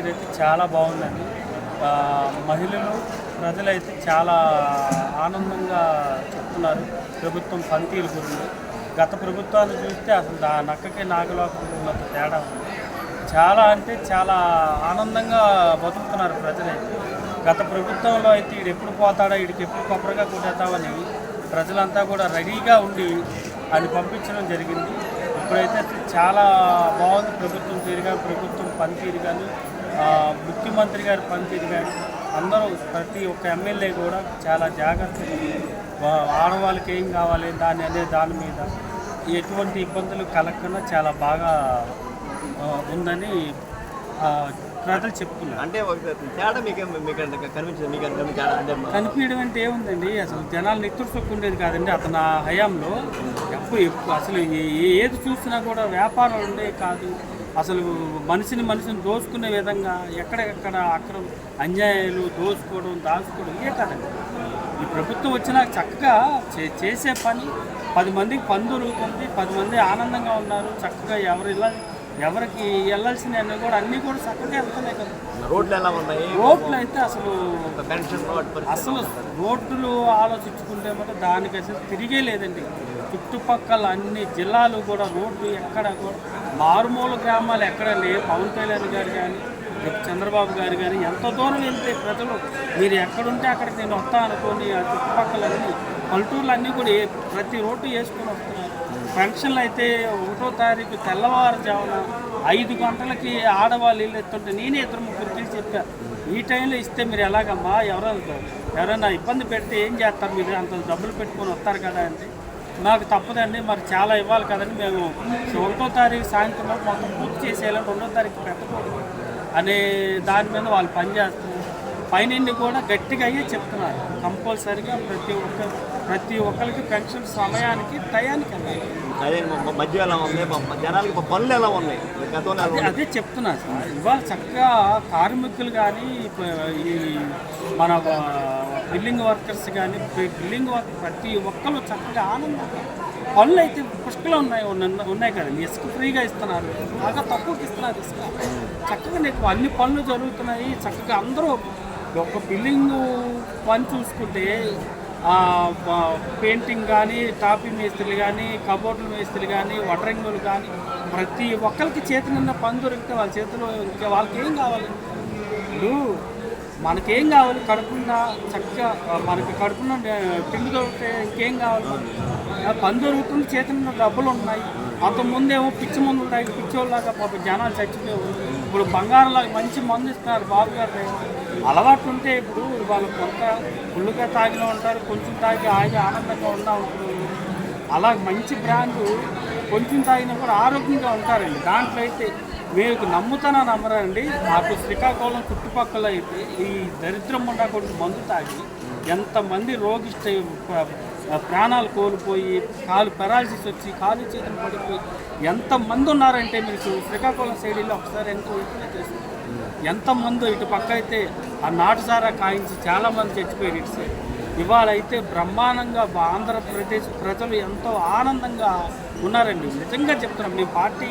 తీరు అయితే చాలా బాగుందండి. మహిళలు ప్రజలైతే చాలా ఆనందంగా చెప్తున్నారు ప్రభుత్వం పనితీరు గురించి. గత ప్రభుత్వాన్ని చూస్తే అసలు నక్కకి నాగలోకి ఉన్నంత తేడా ఉంది. చాలా అంటే చాలా ఆనందంగా బతుకుతున్నారు ప్రజలైతే. గత ప్రభుత్వంలో అయితే వీడు ఎప్పుడు పోతాడో, వీడికి ఎప్పుడు కొబ్బరిగా కొట్టేస్తామని ప్రజలంతా కూడా రెడీగా ఉండి ఆయన పంపించడం జరిగింది. ఇప్పుడైతే చాలా బాగుంది ప్రభుత్వం తీరు కానీ, ప్రభుత్వం పనితీరు కానీ, ముఖ్యమంత్రి గారి పనితీరు కానీ. అందరూ ప్రతి ఒక్క ఎమ్మెల్యే కూడా చాలా జాగ్రత్తగా ఆడవాళ్ళకి ఏం కావాలి దాని మీద ఎటువంటి ఇబ్బందులు కలగకుండా చాలా బాగా ఉందని ప్రజలు చెప్తున్నారు. అంటే తేడా కనిపించడం అంటే ఏముందండి, అసలు జనాలు నెత్తురు ఉండేది కాదండి అతను హయాంలో. ఎప్పుడు అసలు ఏది చూసినా కూడా వ్యాపారాలు ఉండేవి కాదు. అసలు మనిషిని దోచుకునే విధంగా ఎక్కడెక్కడ అక్కడ అన్యాయాలు, దోచుకోవడం, దాచుకోవడం ఇవే కాదండి. ఈ ప్రభుత్వం వచ్చినాక చక్కగా చేసే పని 10 మందికి పని దొరుకుతుంది, 10 మంది ఆనందంగా ఉన్నారు. చక్కగా ఎవరికి వెళ్ళాల్సిన కూడా అన్నీ కూడా చక్కగా వెళ్తున్నాయి కదా. రోడ్లు ఎలా ఉన్నాయి? రోడ్లు అయితే అసలు రోడ్లు ఆలోచించుకుంటే మాత్రం దానికి అసలు తిరిగే లేదండి. చుట్టుపక్కల అన్ని జిల్లాలు కూడా రోడ్లు ఎక్కడ కూడా మారుమూల గ్రామాలు ఎక్కడ లేవు. పవన్ కళ్యాణ్ గారు కానీ, చంద్రబాబు గారు కానీ ఎంత దూరం వెళ్తే ప్రజలు మీరు ఎక్కడుంటే అక్కడికి నేను వస్తా అనుకోని ఆ చుట్టుపక్కలన్నీ పల్లెటూర్లు అన్నీ కూడా ప్రతి రోడ్డు వేసుకొని వస్తున్నారు. ఫంక్షన్లు అయితే 1వ తారీఖు తెల్లవారుజామున 5 గంటలకి ఆడవాళ్ళు ఇల్లు ఎత్తుంటే నేనే 2-3 చెప్పాను, ఈ టైంలో ఇస్తే మీరు ఎలాగమ్మా, ఎవరైనా ఇబ్బంది పెడితే ఏం చేస్తారు, మీరు అంత డబ్బులు పెట్టుకొని వస్తారు కదా అంటే, మాకు తప్పదండి, మరి చాలా ఇవ్వాలి కదండి, మేము 1వ తారీఖు సాయంత్రం మొత్తం పూర్తి చేసేయాలని 2వ తారీఖు పెట్టకూడదు అనే దాని మీద వాళ్ళు పనిచేస్తున్నారు. పైనుండి కూడా గట్టిగా అయ్యే చెప్తున్నారు, కంపల్సరీగా ప్రతి ఒక్కరికి పెన్షన్ సమయానికి టయానికి వెళ్ళాలి. అదే చెప్తున్నారు సార్. ఇవాళ చక్కగా కార్మికులు కానీ, ఈ మన బిల్డింగ్ వర్కర్స్ కానీ, ప్రతి ఒక్కరు చక్కగా ఆనందంగా పనులు అయితే పుష్కలు ఉన్నాయి కదండి. ఇసుక ఫ్రీగా ఇస్తున్నారు, బాగా తక్కువకి ఇస్తున్నారు ఇసుక. చక్కగా నీకు అన్ని పనులు జరుగుతున్నాయి. చక్కగా అందరూ ఒక బిల్డింగ్ పని చూసుకుంటే పెయింటింగ్ కానీ, టాపీ మేస్త్రులు కానీ, కబోర్డుల మేస్త్రులు కానీ, వడ్రంగులు కానీ ప్రతి ఒక్కరికి చేతి నిండా పని దొరికితే వాళ్ళ చేతిలో ఇంకా వాళ్ళకి ఏం కావాలి? ఇప్పుడు మనకేం కావాలి? కడుపున్నా చక్కగా మనకి కడుపున్న తిండి దొరికితే ఇంకేం కావాలి? పని దొరుకుతుంది, చేతి నిండా డబ్బులు ఉన్నాయి. అంతకుముందేమో పిచ్చి మందు ఉంటాయి, పిచ్చోళ్ళలాగా పాప జనాలు చచ్చిపోయారు. ఇప్పుడు బంగారంలాగా మంచి మందు ఇస్తున్నారు బాబు గారు. అలవాటు ఉంటే ఇప్పుడు వాళ్ళు కొంత ఫుల్లుగా తాగిన ఉంటారు, కొంచెం తాగి ఆనందంగా ఉంటారు. అలా మంచి బ్రాండ్ కొంచెం తాగినా కూడా ఆరోగ్యంగా ఉంటారండి. దాంట్లో అయితే మీకు నమ్మరండి. నాకు శ్రీకాకుళం చుట్టుపక్కల అయితే ఈ దరిద్రం ఉండకూడదు మందు తాగి ఎంతమంది రోగిష్ట ప్రాణాలు కోల్పోయి, కాలు పెరాలసిస్ వచ్చి కాలు చేతులు పడిపోయి ఎంతమంది ఉన్నారంటే మీకు శ్రీకాకుళం సైడ్లో ఒకసారి ఎంతమంది ఇటు పక్క అయితే ఆ నాటుసారా కాయించి చాలామంది చచ్చిపోయారు ఇటు సైడ్. ఇవాళ అయితే బ్రహ్మాండంగా ఆంధ్రప్రదేశ్ ప్రజలు ఎంతో ఆనందంగా ఉన్నారండి. నిజంగా చెప్తున్నాం, మేము పార్టీ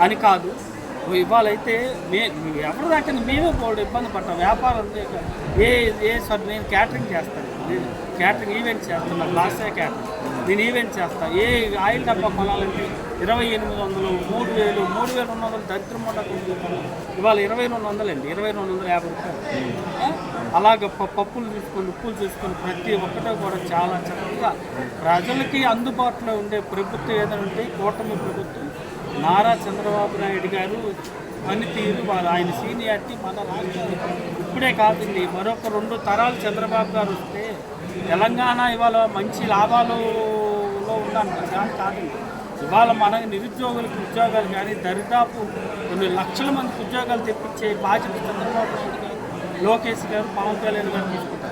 అని కాదు. ఇవాళ అయితే ఎవరి దాకా మేమే పోవడం ఇబ్బంది పడ్డాం. వ్యాపారం సార్ నేను క్యాటరింగ్ చేస్తాను, నేను క్యాటరింగ్ ఈవెంట్ చేస్తున్నాను, లాస్ట్ క్యాటరింగ్ నేను ఈవెంట్ చేస్తాను. ఏ ఆయిల్ డబ్బా కొనాలంటే 2800, 3200 దరిద్రం ఉండకుండా ఇవాళ 2200 అండి, 2250 రూపాయలు. అలాగ పప్పులు చూసుకొని, ఉప్పులు చూసుకొని ప్రతి ఒక్కటో కూడా చాలా చక్కగా ప్రజలకి అందుబాటులో ఉండే ప్రభుత్వం ఏదైనా ఉంటే కూటమి ప్రభుత్వం. నారా చంద్రబాబు నాయుడు గారు పనితీరు, ఆయన సీనియారిటీ మన రాష్ట్రానికి ఇప్పుడే కాదండి, మరొక 2 తరాలు చంద్రబాబు గారు వస్తే తెలంగాణ ఇవాళ మంచి లాభాలలో ఉందంటారు. కానీ కాదండి, ఇవాళ మన నిరుద్యోగులకి ఉద్యోగాలు కానీ దరిదాపు కొన్ని లక్షల మందికి ఉద్యోగాలు తెప్పించే బాధ్యత చంద్రబాబు నాయుడు గారు, లోకేష్ గారు, పవన్ కళ్యాణ్ గారు తీసుకుంటారు.